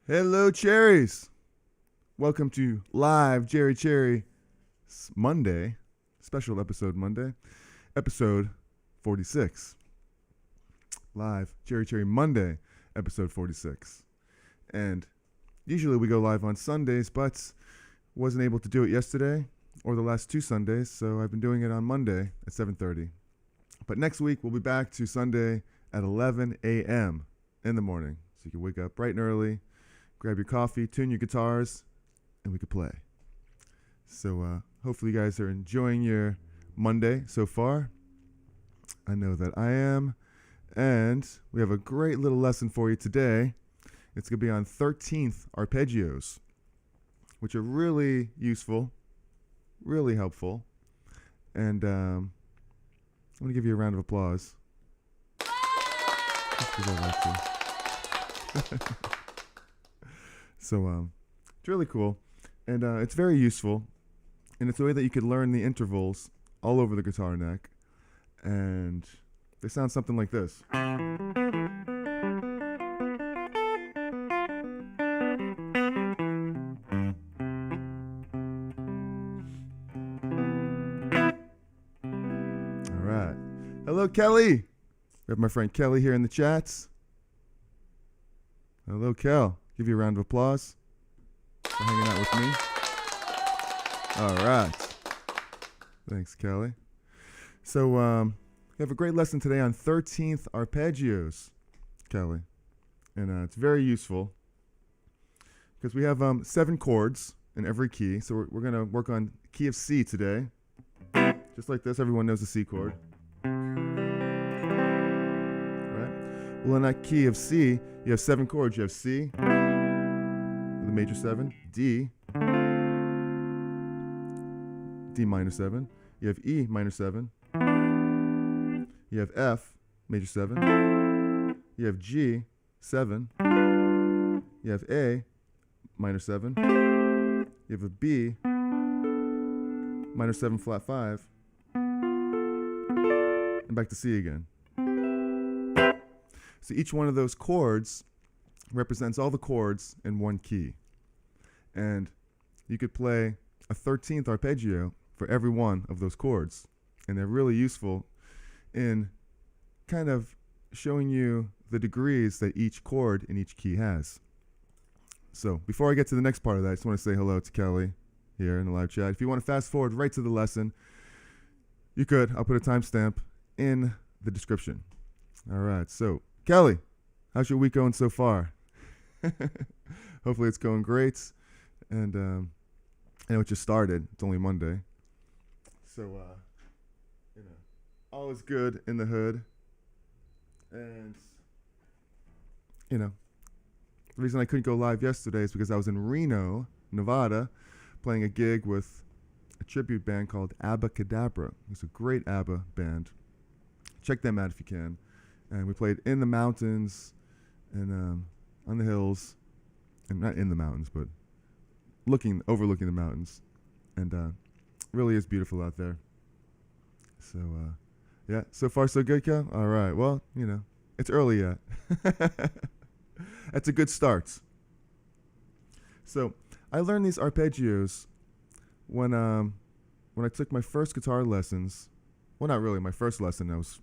Hello, cherries. Welcome to Live Jerry Cherry Monday, special episode Monday, episode 46. Live Jerry Cherry Monday, episode 46. And usually we go live on Sundays, but wasn't able to do it yesterday or the last two Sundays, so I've been doing it on Monday at 7:30. But next week we'll be back to Sunday at 11 a.m. in the morning, so you can wake up bright and early, grab your coffee, tune your guitars, and we could play. So hopefully you guys are enjoying your Monday so far. I know that I am. And we have a great little lesson for you today. It's going to be on 13th Arpeggios, which are really useful, really helpful. And I'm going to give you a round of applause. Just 'cause I like to. So it's really cool, and it's very useful, and it's a way that you could learn the intervals all over the guitar neck, and they sound something like this. All right. Hello, Kelly. We have my friend Kelly here in the chats. Hello, Kel. Give you a round of applause for hanging out with me. All right. Thanks, Kelly. So we have a great lesson today on 13th Arpeggios, Kelly. And it's very useful because we have 7 chords in every key. So we're going to work on key of C today. Just like this, everyone knows the C chord. Right? Well, in that key of C, you have 7 chords. You have C, the major 7, D, D minor 7, you have E minor 7, you have F major 7, you have G 7, you have A minor 7, you have a B minor 7 flat 5, and back to C again. So each one of those chords represents all the chords in one key. And you could play a 13th arpeggio for every one of those chords. And they're really useful in kind of showing you the degrees that each chord in each key has. So before I get to the next part of that, I just want to say hello to Kelly here in the live chat. If you want to fast forward right to the lesson, you could. I'll put a timestamp in the description. All right, so Kelly, how's your week going so far? Hopefully it's going great. And I know it just started. It's only Monday. So, all is good in the hood. And, the reason I couldn't go live yesterday is because I was in Reno, Nevada, playing a gig with a tribute band called Abacadabra. It's a great ABBA band. Check them out if you can. And we played in the mountains and on the hills, and not in the mountains, but overlooking the mountains, and really is beautiful out there. So yeah, so far so good, Kel. All right, well, it's early yet. That's a good start. So I learned these arpeggios when I took my first guitar lessons. Well, not really my first lesson. I was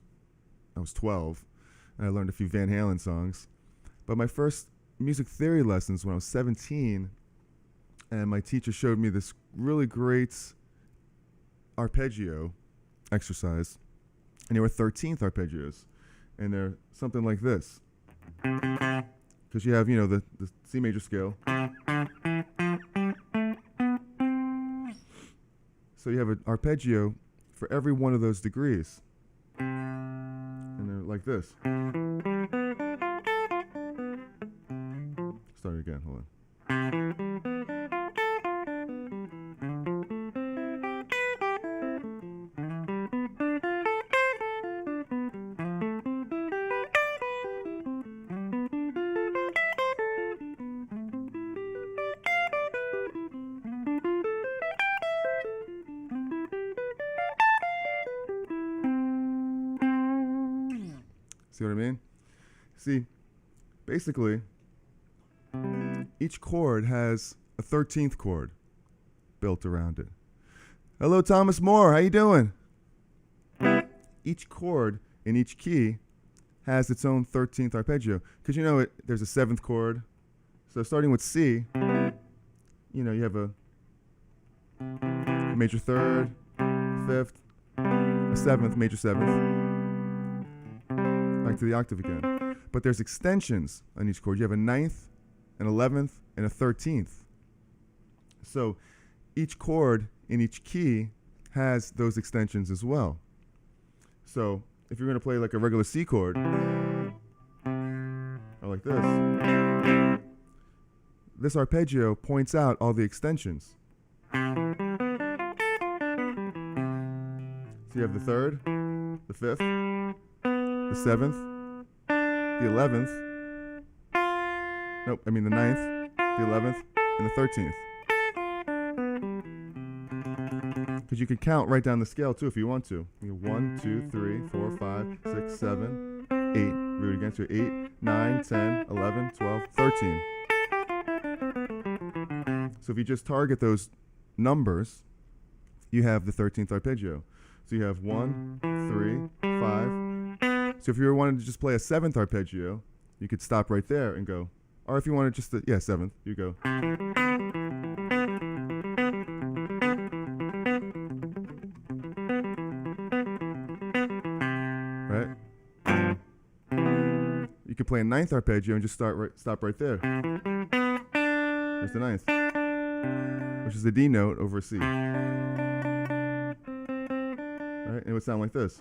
12, and I learned a few Van Halen songs. But my first music theory lessons when I was 17, and my teacher showed me this really great arpeggio exercise, and they were 13th arpeggios, and they're something like this. Because you have, the C major scale. So you have an arpeggio for every one of those degrees. And they're like this. Start again, hold on. See what I mean? See, basically, each chord has a 13th chord built around it. Hello, Thomas Moore. How you doing? Each chord in each key has its own 13th arpeggio. Because you know there's a 7th chord. So starting with C, you know, you have a major third, 5th, a 7th, major 7th, back to the octave again. But there's extensions on each chord. You have a 9th, an 11th, and a 13th. So each chord in each key has those extensions as well. So if you're going to play like a regular C chord, or like this arpeggio points out all the extensions. So you have the 3rd, the 5th, the 7th, the 11th, the 9th, the 11th, and the 13th. Because you could count right down the scale too if you want to. You have 1, 2, 3, 4, 5, 6, 7, 8. Root against your 8, 9, 10, 11, 12, 13. So if you just target those numbers, you have the 13th arpeggio. So you have 1, 3, 5. So if you wanted to just play a 7th arpeggio, you could stop right there and go. Or if you wanted just 7th, you go. Right? You could play a 9th arpeggio and just stop right there. There's the 9th, which is the D note over a C. Right? It would sound like this.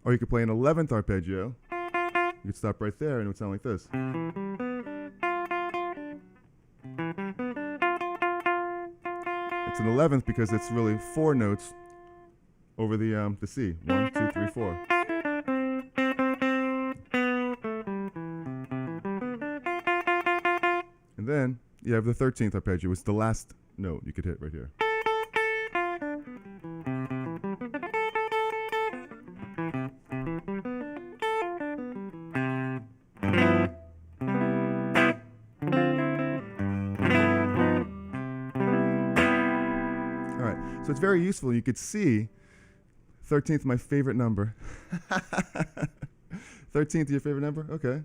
Or you could play an 11th arpeggio. You could stop right there and it would sound like this. It's an 11th because it's really 4 notes over the C. 1, 2, 3, 4. And then you have the 13th arpeggio. It's the last note you could hit right here. So it's very useful. You could see 13th, my favorite number. 13th, your favorite number? Okay.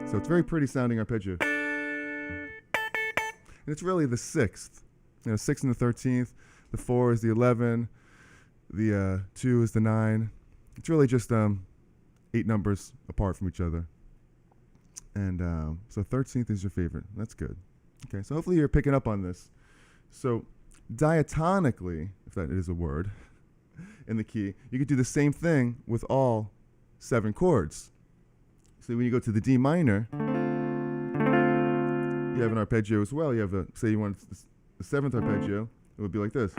So it's very pretty sounding arpeggio. And it's really the 6th. You know, 6 and the 13th. The 4 is the 11. The 2 is the 9. It's really just 8 numbers apart from each other. And so 13th is your favorite. That's good. Okay, so hopefully you're picking up on this. So diatonically, if that is a word, in the key, you could do the same thing with all 7 chords. So when you go to the D minor, you have an arpeggio as well. You have say you want the 7th arpeggio, it would be like this.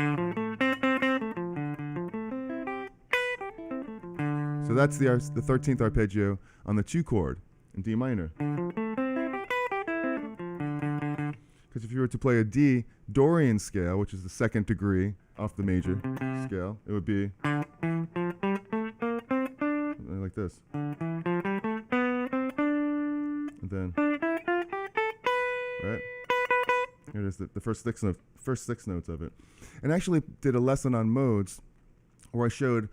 So that's the 13th arpeggio on the 2 chord in D minor. Because if you were to play a D Dorian scale, which is the 2nd degree off the major scale, it would be like this. And then, right? Here it is, the first 6 notes of it. And I actually did a lesson on modes where I showed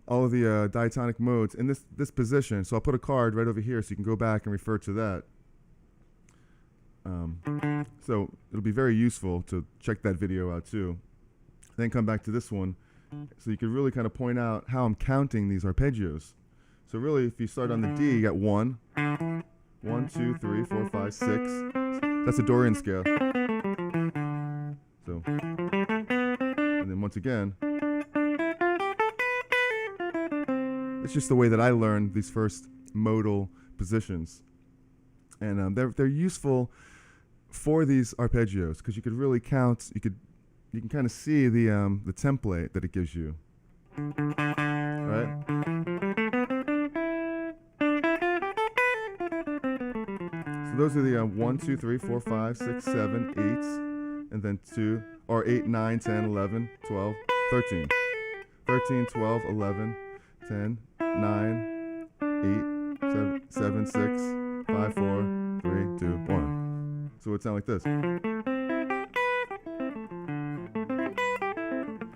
all of the diatonic modes in this position. So I'll put a card right over here so you can go back and refer to that. So it'll be very useful to check that video out too. Then come back to this one so you can really kind of point out how I'm counting these arpeggios. So really, if you start on the D, you got 1, 1, 2, 3, 4, 5, 6. That's a Dorian scale. So, and then once again, it's just the way that I learned these first modal positions. And they're useful for these arpeggios because you could really count, you can kind of see the template that it gives you. Right? So those are the 1, 2, 3, 4, 5, 6, 7, 8, and then 2, or 8, 9, 10, 11, 12, 13. 13, 12, 11, 10, 9, 8, 7, 6, 5, 4, 3, 2, 1. So it would sound like this.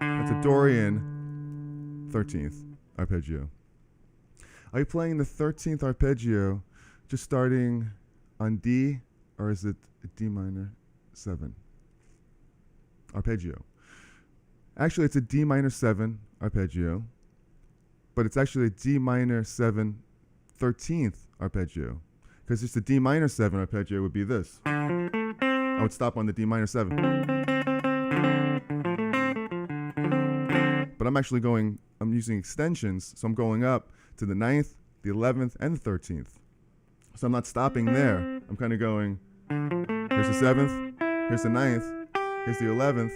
That's a Dorian 13th arpeggio. Are you playing the 13th arpeggio just starting on D, or is it a D minor 7 arpeggio? Actually, it's a D minor 7 arpeggio, but it's actually a D minor 7 13th arpeggio, because just a D minor 7 arpeggio would be this. I would stop on the D minor 7. But I'm using extensions, so I'm going up to the 9th, the 11th, and the 13th. So I'm not stopping there. I'm kind of going, here's the 7th, here's the 9th, here's the 11th,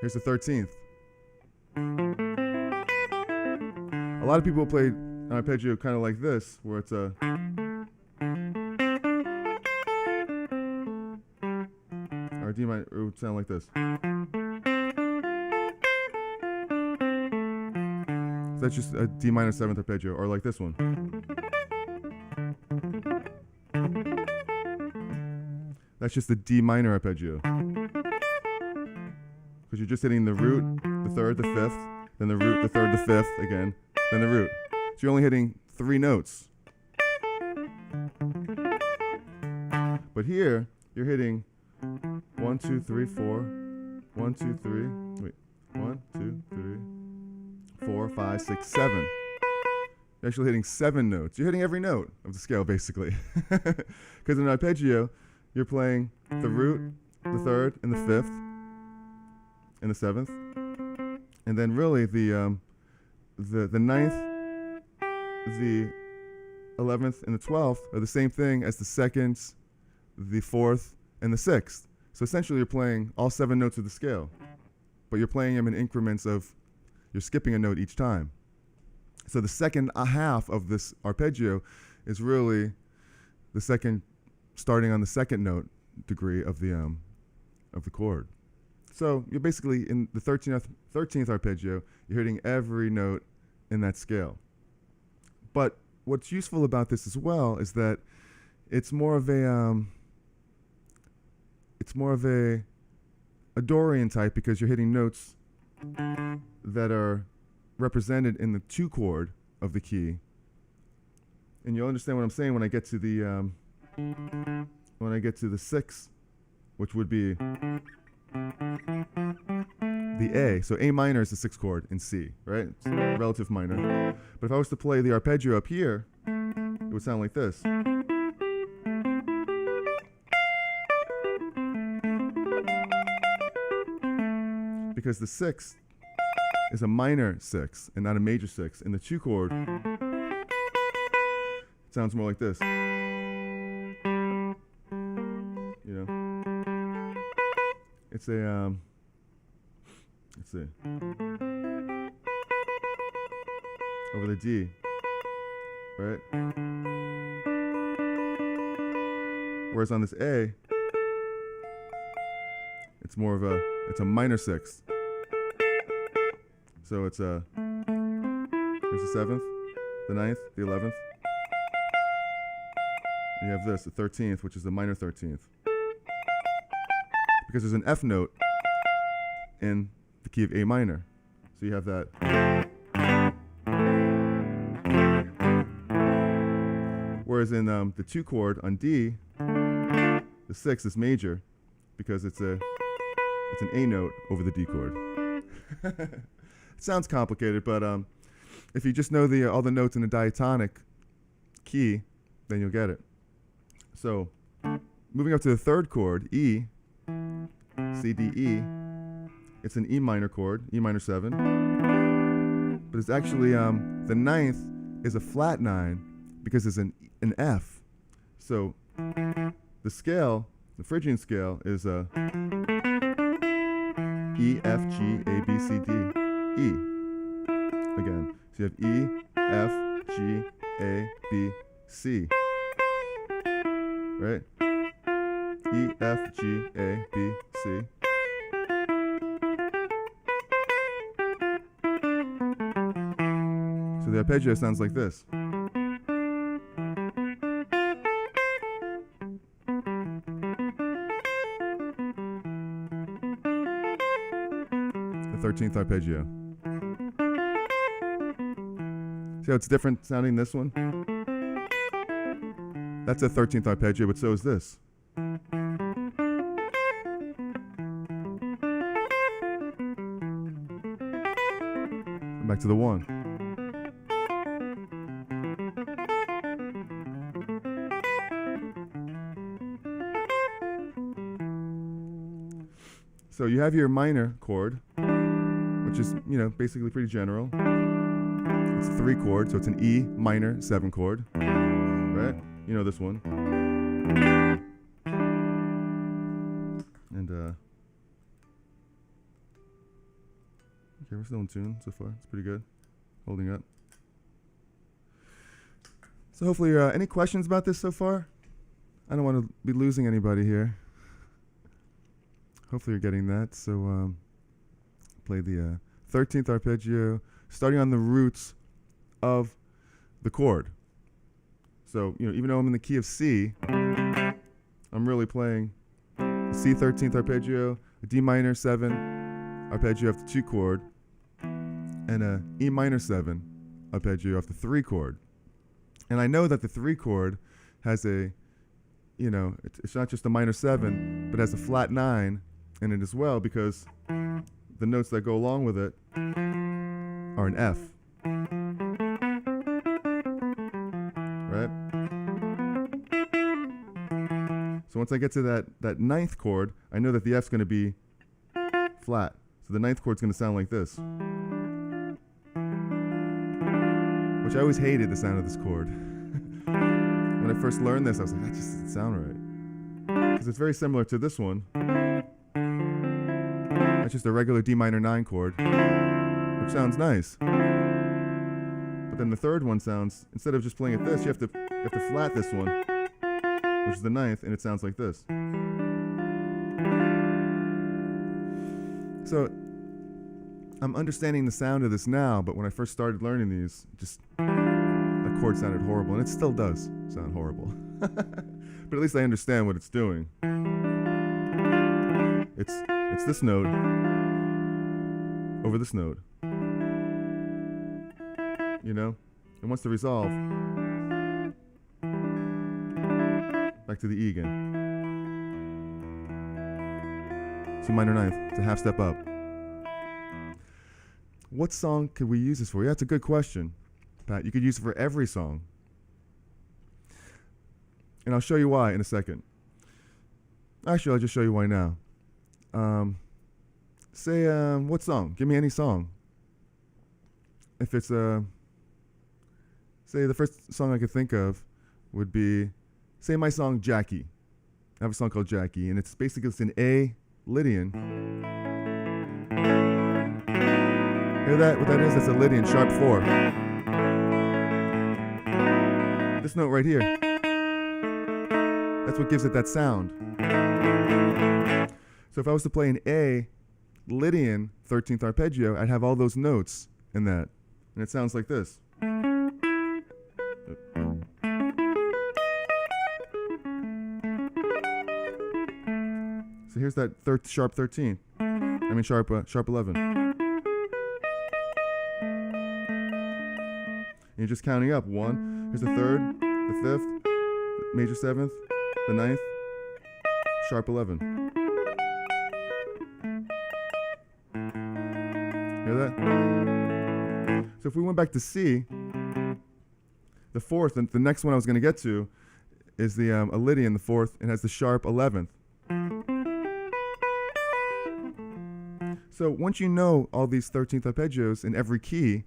here's the 13th. A lot of people play an arpeggio kind of like this, where it's a... or D minor, it would sound like this. So that's just a D minor 7th arpeggio, or like this one. That's just a D minor arpeggio. Because you're just hitting the root, the 3rd, the 5th, then the root, the 3rd, the 5th, again, then the root. So you're only hitting 3 notes. But here, you're hitting 1, 2, 3, 4, 1, 2, 3, wait, 1, 2, 3, 4, 5, 6, 7. You're actually hitting 7 notes. You're hitting every note of the scale, basically. Because in an arpeggio, you're playing the root, the 3rd, and the 5th, and the 7th. And then really the 9th, the 11th, and the 12th are the same thing as the 2nd, the 4th, and the 6th. So essentially you're playing all 7 notes of the scale. But you're playing them in increments of, you're skipping a note each time. So the second half of this arpeggio is really the second, starting on the 2nd note degree of the chord. So you're basically in the 13th arpeggio, you're hitting every note in that scale. But what's useful about this as well is that it's more of a Dorian type, because you're hitting notes that are represented in the 2 chord of the key. And you'll understand what I'm saying when I get to the 6th, which would be the A. So A minor is the 6th chord in C, right? It's relative minor. But if I was to play the arpeggio up here, it would sound like this. Because the 6th is a minor 6 and not a major 6. In the 2 chord, it sounds more like this. You know? It's a, let's see. Over the D, right? Whereas on this A, it's more of it's a minor 6th. So it's here's the 7th, the 9th, the 11th. And you have this, the 13th, which is the minor 13th. Because there's an F note in the key of A minor. So you have that. Whereas in the 2 chord on D, the 6th is major, because it's an A note over the D chord. It sounds complicated, but if you just know all the notes in the diatonic key, then you'll get it. So, moving up to the 3rd chord, E, C, D, E, it's an E minor chord, E minor 7. But it's actually, the 9th is a flat 9, because it's an F. So, the scale, the Phrygian scale, is E, F, G, A, B, C, D, E. Again, so you have E, F, G, A, B, C. Right? E, F, G, A, B, C. So the arpeggio sounds like this. The 13th arpeggio. See how it's different sounding this one? That's a 13th arpeggio, but so is this. Back to the 1. So you have your minor chord, which is, basically pretty general. It's 3 chords, so it's an E minor 7 chord, right? You know this one. And, okay, we're still in tune so far. It's pretty good. Holding up. So hopefully, any questions about this so far? I don't want to be losing anybody here. Hopefully you're getting that. So play the 13th arpeggio, starting on the roots of the chord. So, even though I'm in the key of C, I'm really playing a C 13th arpeggio, a D minor 7 arpeggio off the 2 chord, and a E minor 7 arpeggio off the 3 chord. And I know that the 3 chord has a, it's not just a minor 7, but has a flat 9 in it as well, because the notes that go along with it are an F. Right? So once I get to that 9th chord, I know that the F's going to be flat. So the 9th chord's going to sound like this. Which I always hated the sound of this chord. When I first learned this, I was like, that just doesn't sound right. Because it's very similar to this one. That's just a regular D minor 9 chord, which sounds nice. But then the 3rd one sounds, instead of just playing it this, you have to flat this one, which is the 9th, and it sounds like this. So I'm understanding the sound of this now, but when I first started learning these, the chord sounded horrible, and it still does sound horrible. But at least I understand what it's doing. It's this note over this note. And once the resolve, back to the E again. C minor 9th. It's a half step up. What song could we use this for? Yeah, that's a good question, Pat. You could use it for every song. And I'll show you why in a second. Actually, I'll just show you why now. Say, what song? Give me any song. If it's say the first song I could think of would be, say my song Jackie. I have a song called Jackie, and it's basically an A Lydian. Hear that? What that is? That's a Lydian, sharp 4. This note right here. That's what gives it that sound. So if I was to play an A Lydian 13th arpeggio, I'd have all those notes in that. And it sounds like this. So here's that sharp 13. Sharp 11. And you're just counting up. 1. Here's the 3rd, the 5th, major 7th, the 9th, sharp 11. Hear that? So if we went back to C, the 4th, and the next one I was going to get to is the a Lydian, the 4th, and has the sharp 11th. So once you know all these 13th arpeggios in every key,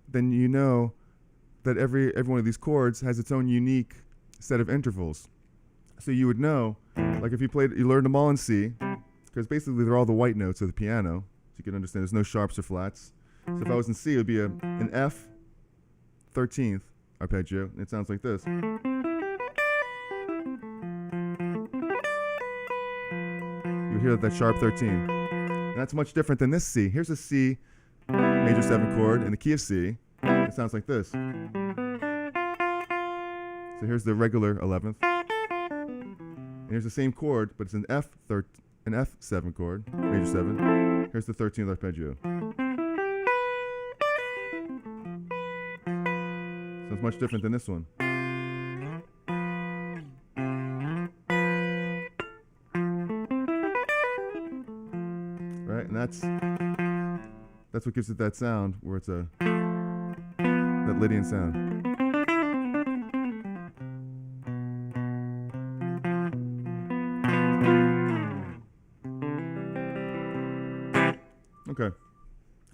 then you know that every one of these chords has its own unique set of intervals. So you would know, like if you learned them all in C, because basically they're all the white notes of the piano, so you can understand there's no sharps or flats. So if I was in C, it would be an F 13th arpeggio, and it sounds like this. you'll hear that sharp 13. And that's much different than this C. Here's a C major 7 chord in the key of C. It sounds like this. So here's the regular 11th. And here's the same chord, but it's an F7 chord, major 7. Here's the 13th arpeggio. So it's much different than this one. Right, and that's what gives it that sound, where it's that Lydian sound. Okay,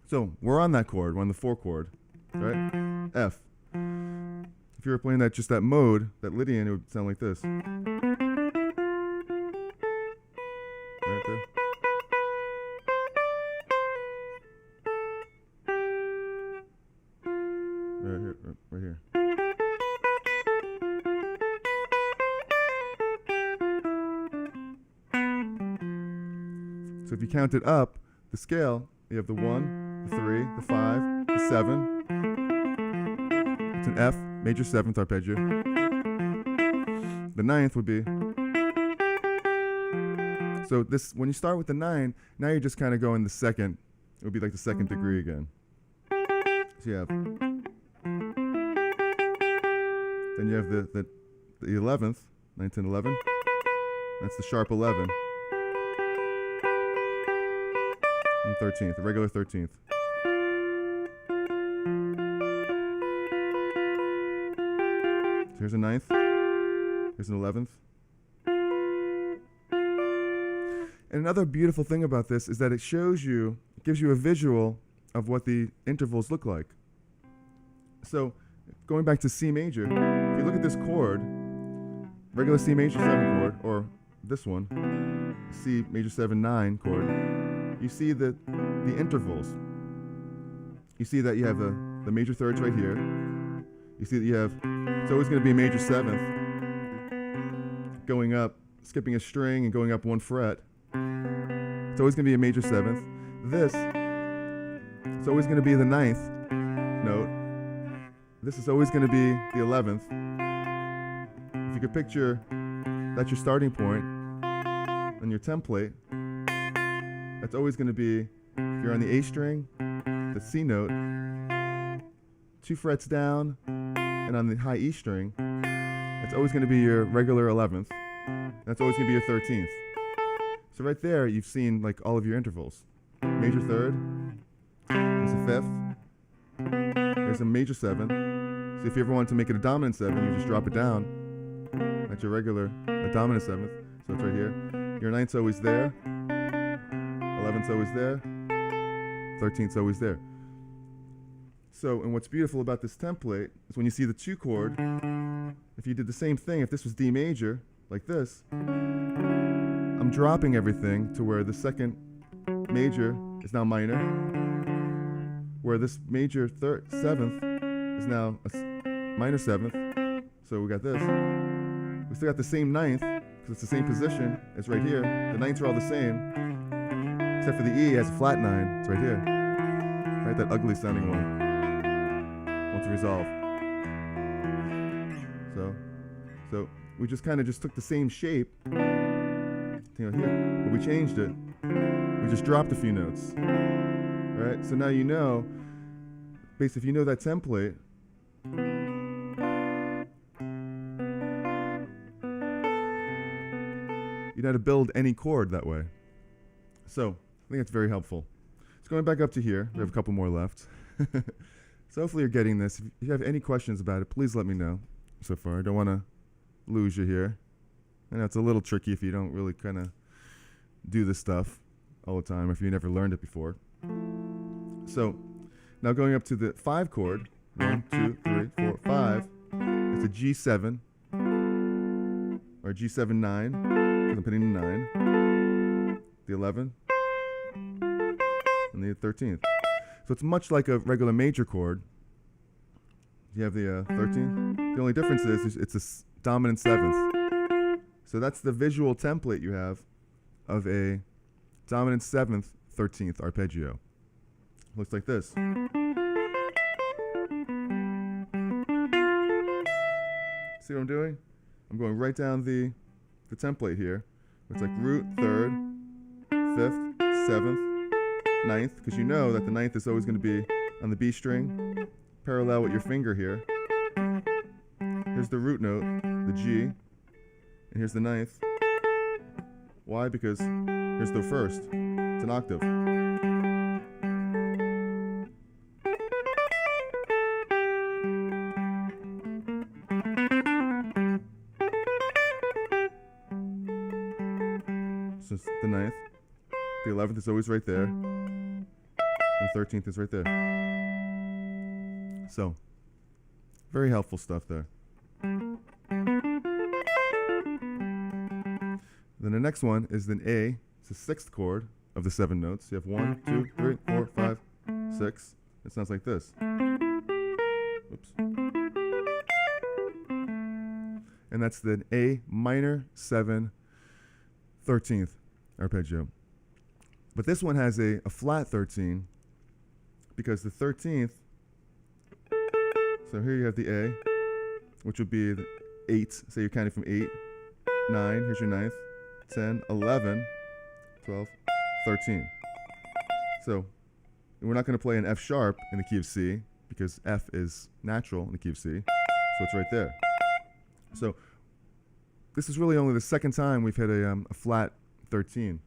so we're on that chord. We're on the 4 chord, right? F. If you were playing just that mode, that Lydian, it would sound like this. Right there. Right here. So if you count it up, the scale, you have the 1, the 3, the 5, the 7. It's an F, major 7th arpeggio. The 9th would be. So this, when you start with the 9, now you're just kind of going the second. It would be like the 2nd degree again. So you have. Then you have the 11th, 9, 10, 11. That's the sharp 11. And 13th, the regular 13th. So here's a 9th. Here's an 11th. And another beautiful thing about this is that it gives you a visual of what the intervals look like. So going back to C major, if you look at this chord, regular C major 7 chord, or this one, C major 7 9 chord, you see the intervals. You see that you have the major thirds right here. You see that you have, it's always going to be a major 7th going up, skipping a string and going up 1 fret. It's always going to be a major 7th. This, it's always going to be the 9th note. This is always going to be the 11th. If you could picture that's your starting point on your template, that's always going to be, if you're on the A string, the C note, 2 frets down, and on the high E string, it's always going to be your regular 11th. That's always going to be your 13th. So right there, you've seen like all of your intervals. Major 3rd, there's a 5th, there's a major 7th. So if you ever want to make it a dominant 7, you just drop it down. That's your regular, a dominant 7th. So it's right here. Your 9th's always there. 11th's always there. 13th's always there. So, and what's beautiful about this template is when you see the 2 chord, if you did the same thing, if this was D major, like this, I'm dropping everything to where the 2nd major is now minor, where this major 7th is now a minor 7th. So we got this. We still got the same 9th, because it's the same position. It's right here. The 9ths are all the same, except for the E has a flat 9. It's right here. Right, that ugly sounding one. Won't resolve. So we just kind of just took the same shape, here, but we changed it. We just dropped a few notes. Right? So now you know, basically, if you know that template, you know how to build any chord that way. So I think it's very helpful. So going back up to here, we have a couple more left. So hopefully you're getting this. If you have any questions about it, please let me know. So far, I don't want to lose you here. I know it's a little tricky if you don't really kind of do this stuff all the time, or if you never learned it before. So now going up to the 5 chord, 1, 2, 3, 4, 5. It's a G7 or a G7 9. So I'm putting the 9, the 11, and the 13th. So it's much like a regular major chord. You have the 13th. The only difference is it's a dominant 7th. So that's the visual template you have of a dominant 7th, 13th arpeggio. Looks like this. See what I'm doing? I'm going right down the template here. It's like root, 3rd, 5th, 7th, 9th, because you know that the 9th is always going to be on the B string, parallel with your finger here. Here's the root note, the G, and here's the 9th. Why? Because here's the 1st. It's an octave. So it's the 9th. The 11th is always right there. And the 13th is right there. So, very helpful stuff there. Then the next one is an A. It's the 6th chord of the 7 notes. You have 1, 2, 3, 4, 5, 6. It sounds like this. Oops. And that's the A minor 7 13th arpeggio. But this one has a flat 13 because the 13th, so here you have the A, which would be the 8. Say you're counting from 8, 9, here's your 9th, 10, 11, 12, 13. So we're not going to play an F sharp in the key of C because F is natural in the key of C. So it's right there. So this is really only the second time we've hit a flat 13,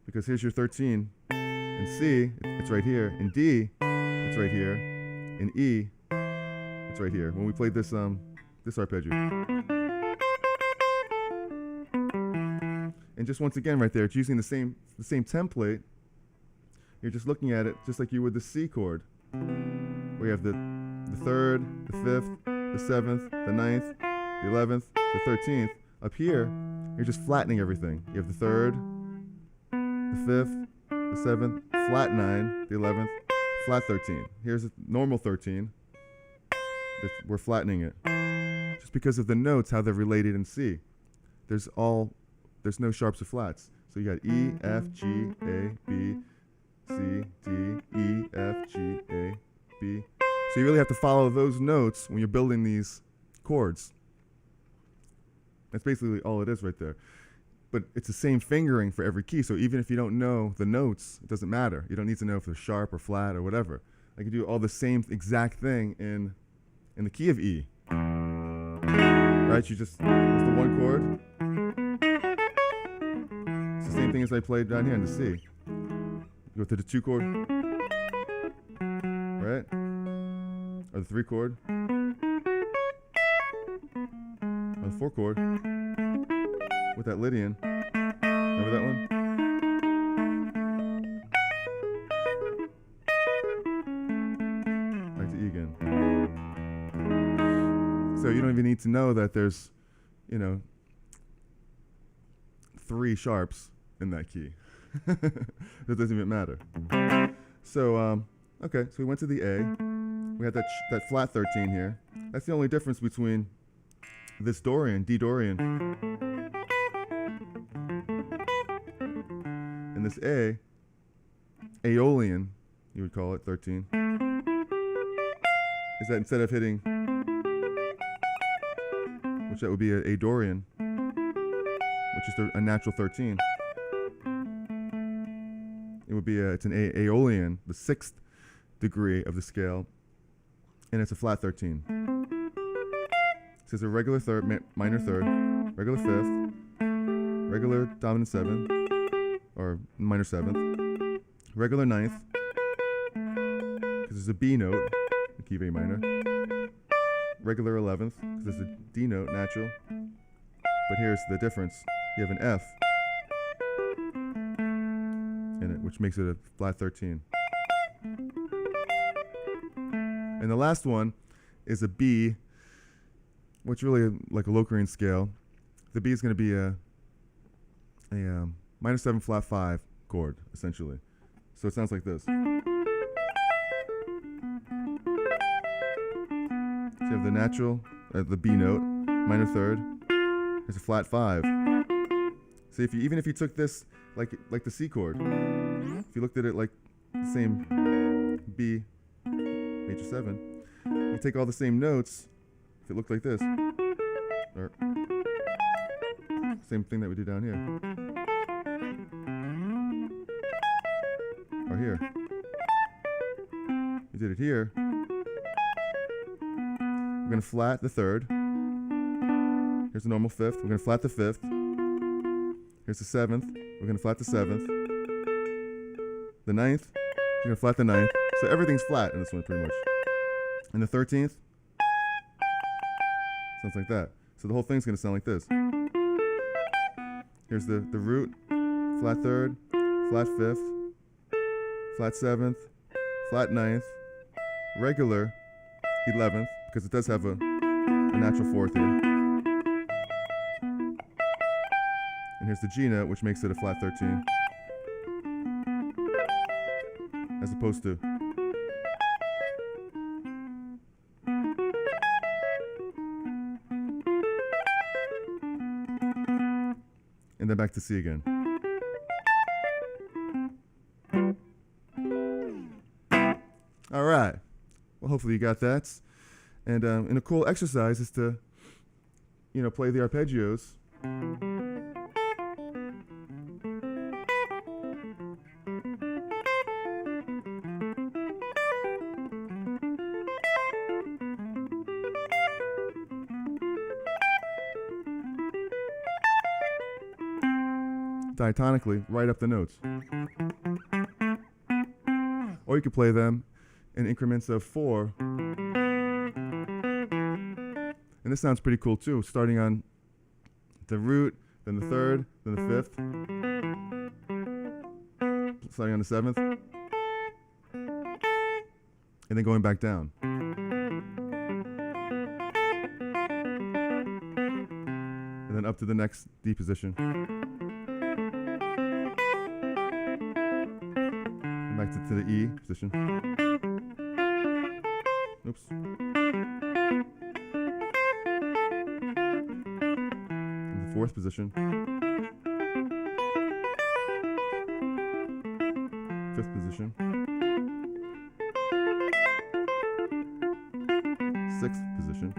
because here's your 13 in C, it's right here. In D, it's right here. In E, it's right here. When we played this this arpeggio. And just once again, right there, it's using the same template. You're just looking at it just like you would the C chord, where you have the 3rd, the 5th, the 7th, the 9th, the 11th, the 13th. Up here, you're just flattening everything. You have the 3rd, the 5th, the 7th, flat 9, the 11th, flat 13. Here's a normal 13. We're flattening it. Just because of the notes, how they're related in C. There's no sharps or flats. So you got E, F, G, A, B, C, D, E, F, G, A, B. So you really have to follow those notes when you're building these chords. That's basically all it is right there. But it's the same fingering for every key, so even if you don't know the notes, it doesn't matter. You don't need to know if they're sharp or flat or whatever. I can do all the same exact thing in the key of E. Right? It's the one chord. It's the same thing as I played down here in the C. Go to the 2 chord. Right? Or the 3 chord. Or the 4 chord. With that Lydian. Remember that one? Back to E again. So you don't even need to know that there's, 3 sharps in that key. That doesn't even matter. So, okay, so we went to the A. We had that flat 13 here. That's the only difference between this Dorian, D Dorian, and this A, Aeolian, you would call it, 13, is that instead of hitting, which that would be a Dorian, which is a natural 13, it would be it's an Aeolian, the 6th degree of the scale, and it's a flat 13. So it's a regular 3rd, minor 3rd, regular 5th, regular dominant 7th, or minor 7th, regular 9th, because there's a B note, the key of A minor, regular 11th, because there's a D note, natural, but here's the difference. You have an F in it, which makes it a flat 13. And the last one is a B, which really like a Locrian scale. The B is going to be a minor 7 flat 5 chord, essentially. So it sounds like this. So you have the natural, the B note, minor 3rd. There's a flat 5. So even if you took this like the C chord. If you looked at it like the same B major 7, you take all the same notes. If it looked like this, or same thing that we do down here, or here. We did it here. We're going to flat the 3rd. Here's the normal 5th. We're going to flat the 5th. Here's the 7th. We're going to flat the 7th. The 9th. We're going to flat the 9th. So everything's flat in this one pretty much. And the 13th sounds like that. So the whole thing's going to sound like this. Here's the root, flat 3rd, flat 5th, flat 7th, flat 9th, regular 11th, because it does have a natural 4th here. And here's the G note, which makes it a flat 13. As opposed to and then back to C again. All right. Well, hopefully you got that. And a cool exercise is to, play the arpeggios. Diatonically, right up the notes. Or you could play them in increments of 4. And this sounds pretty cool too, starting on the root, then the 3rd, then the 5th, starting on the 7th, and then going back down. And then up to the next D position. And back to the E position. Oops. And the 4th position. 5th position. 6th position.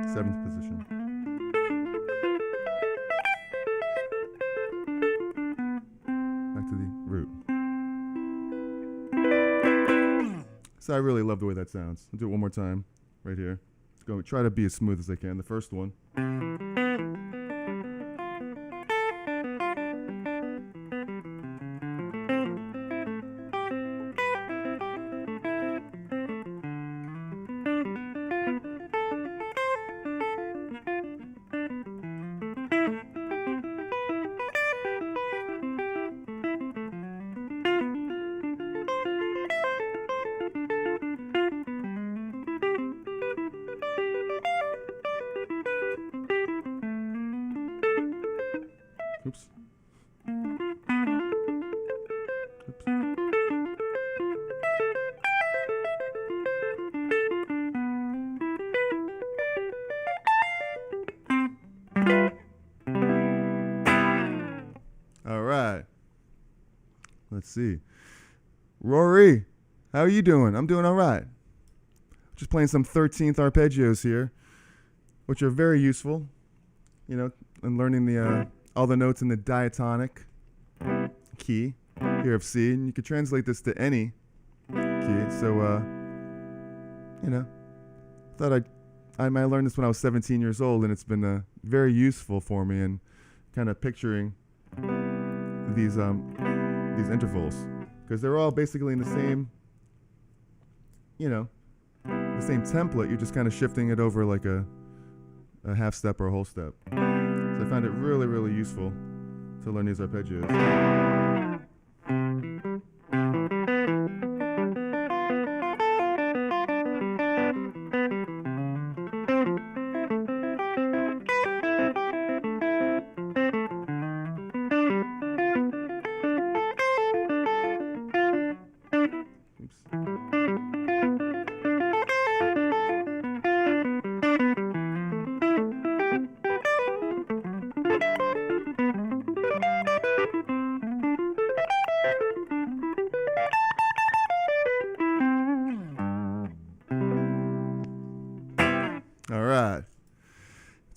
7th position. Back to the root. So I really love the way that sounds. I'll do it one more time right here. Let's go try to be as smooth as I can. The first one. Oops. Oops. All right. Let's see. Rory, how are you doing? I'm doing all right. Just playing some 13th arpeggios here, which are very useful, and learning the all the notes in the diatonic key here of C, and you could translate this to any key. So, thought I learned this when I was 17 years old, and it's been very useful for me in kind of picturing these intervals, because they're all basically in the same, the same template. You're just kind of shifting it over like a half step or a whole step. So I found it really, really useful to learn these arpeggios.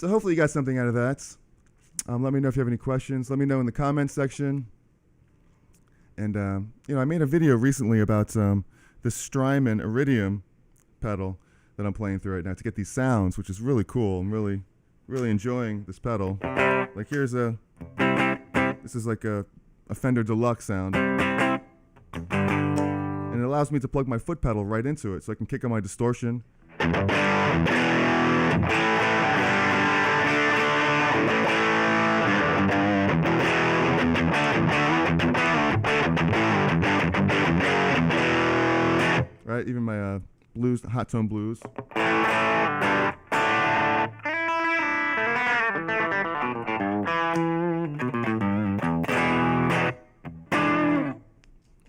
So hopefully you got something out of that. Let me know if you have any questions. Let me know in the comments section. And, I made a video recently about the Strymon Iridium pedal that I'm playing through right now to get these sounds, which is really cool. I'm really, really enjoying this pedal. Like this is like a Fender Deluxe sound. And it allows me to plug my foot pedal right into it so I can kick on my distortion. Right, even my blues, hot tone blues.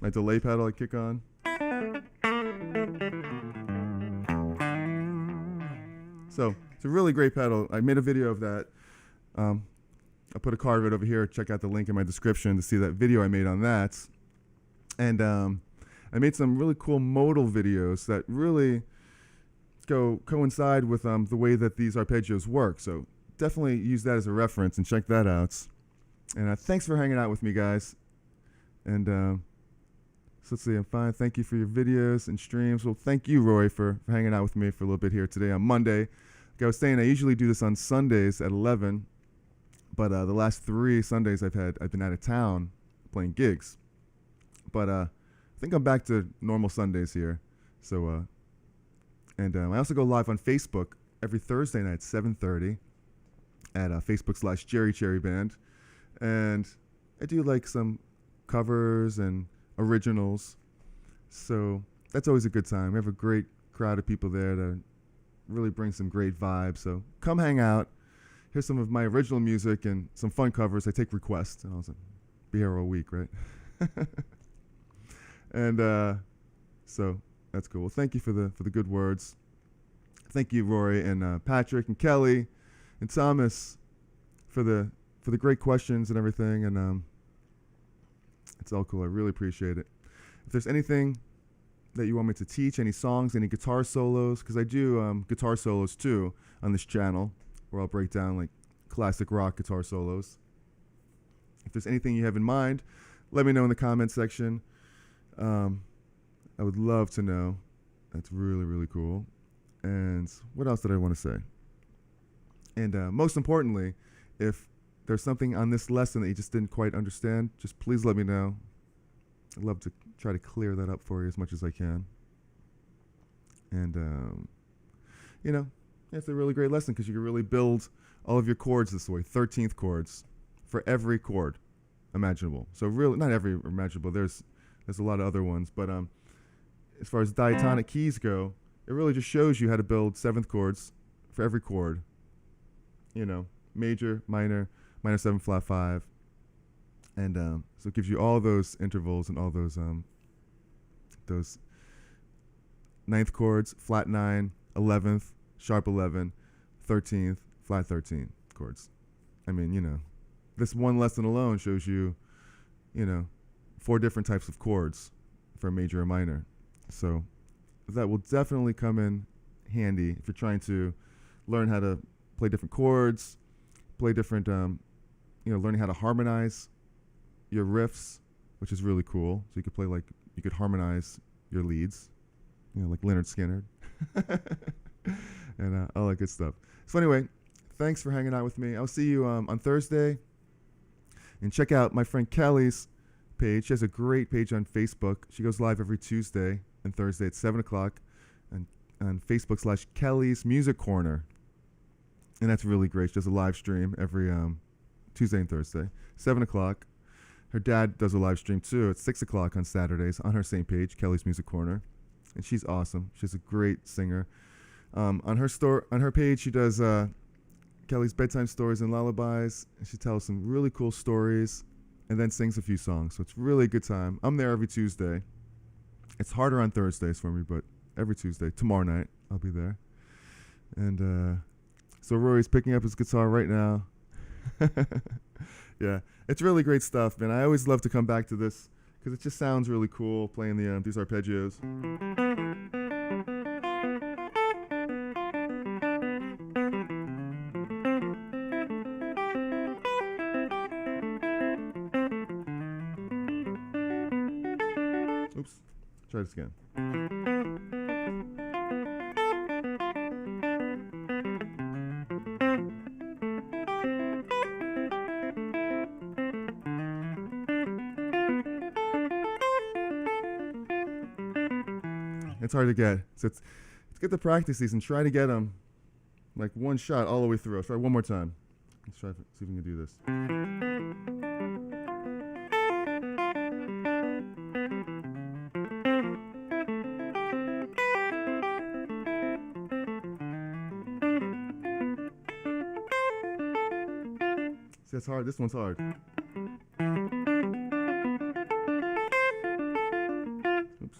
My delay pedal I kick on. So it's a really great pedal. I made a video of that. I'll put a card of it over here. Check out the link in my description to see that video I made on that. And I made some really cool modal videos that really coincide with the way that these arpeggios work. So definitely use that as a reference and check that out. And thanks for hanging out with me, guys. And so let's see, I'm fine. Thank you for your videos and streams. Well, thank you, Roy, for hanging out with me for a little bit here today on Monday. Like I was saying, I usually do this on Sundays at 11, but the last 3 Sundays I've been out of town playing gigs. But I think I'm back to normal Sundays here. So, I also go live on Facebook every Thursday night at 7:30 at Facebook/JerryCherryBand. And I do like some covers and originals. So that's always a good time. We have a great crowd of people there that really bring some great vibes. So come hang out. Here's some of my original music and some fun covers. I take requests. And I was like, be here all week, right? And so that's cool. Well, thank you for the good words. Thank you, Rory and Patrick and Kelly and Thomas for the great questions and everything. And it's all cool. I really appreciate it. If there's anything that you want me to teach, any songs, any guitar solos, because I do guitar solos too on this channel, where I'll break down like classic rock guitar solos. If there's anything you have in mind, let me know in the comment section. I would love to know. That's really, really cool. And what else did I want to say? And most importantly, if there's something on this lesson that you just didn't quite understand, just please let me know. I'd love to try to clear that up for you as much as I can. And, it's a really great lesson because you can really build all of your chords this way, 13th chords for every chord imaginable. So really, not every imaginable, there's a lot of other ones, but as far as diatonic keys go, it really just shows you how to build 7th chords for every chord. Major, minor, minor 7, flat 5. And so it gives you all those intervals and all those 9th chords, flat 9, 11th, sharp 11, 13th, flat 13 chords. I mean, this one lesson alone shows you, 4 different types of chords for a major or minor. So that will definitely come in handy if you're trying to learn how to play different chords, play different, learning how to harmonize your riffs, which is really cool. So you could you could harmonize your leads, like Leonard Skinner, and all that good stuff. So anyway, thanks for hanging out with me. I'll see you on Thursday. And check out my friend Kelly's page. She has a great page on Facebook. She goes live every Tuesday and Thursday at 7 o'clock on Facebook/Kelly's Music Corner. And that's really great. She does a live stream every Tuesday and Thursday, 7 o'clock. Her dad does a live stream too at 6 o'clock on Saturdays on her same page, Kelly's Music Corner. And she's awesome. She's a great singer. On her page, she does Kelly's bedtime stories and lullabies. And she tells some really cool stories and then sings a few songs. So it's really a good time. I'm there every Tuesday. It's harder on Thursdays for me, but every Tuesday. Tomorrow night, I'll be there. And so Rory's picking up his guitar right now. Yeah, it's really great stuff, man. I always love to come back to this because it just sounds really cool playing these arpeggios. try this again. It's hard to get. So let's get to practice these and try to get them like one shot all the way through. Let's try one more time. Let's try see if we can do this. See, that's hard. This one's hard. Oops.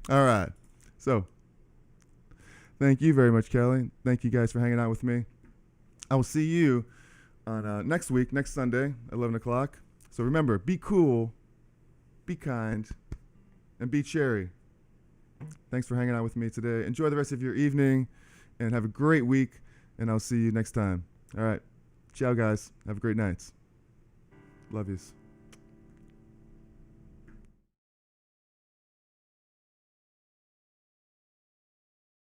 All right. So, thank you very much, Kelly. Thank you guys for hanging out with me. I will see you on next week, next Sunday, 11 o'clock. So remember, be cool, be kind, and be cherry. Thanks for hanging out with me today. Enjoy the rest of your evening, and have a great week, and I'll see you next time. All right. Ciao, guys. Have a great night. Love yous.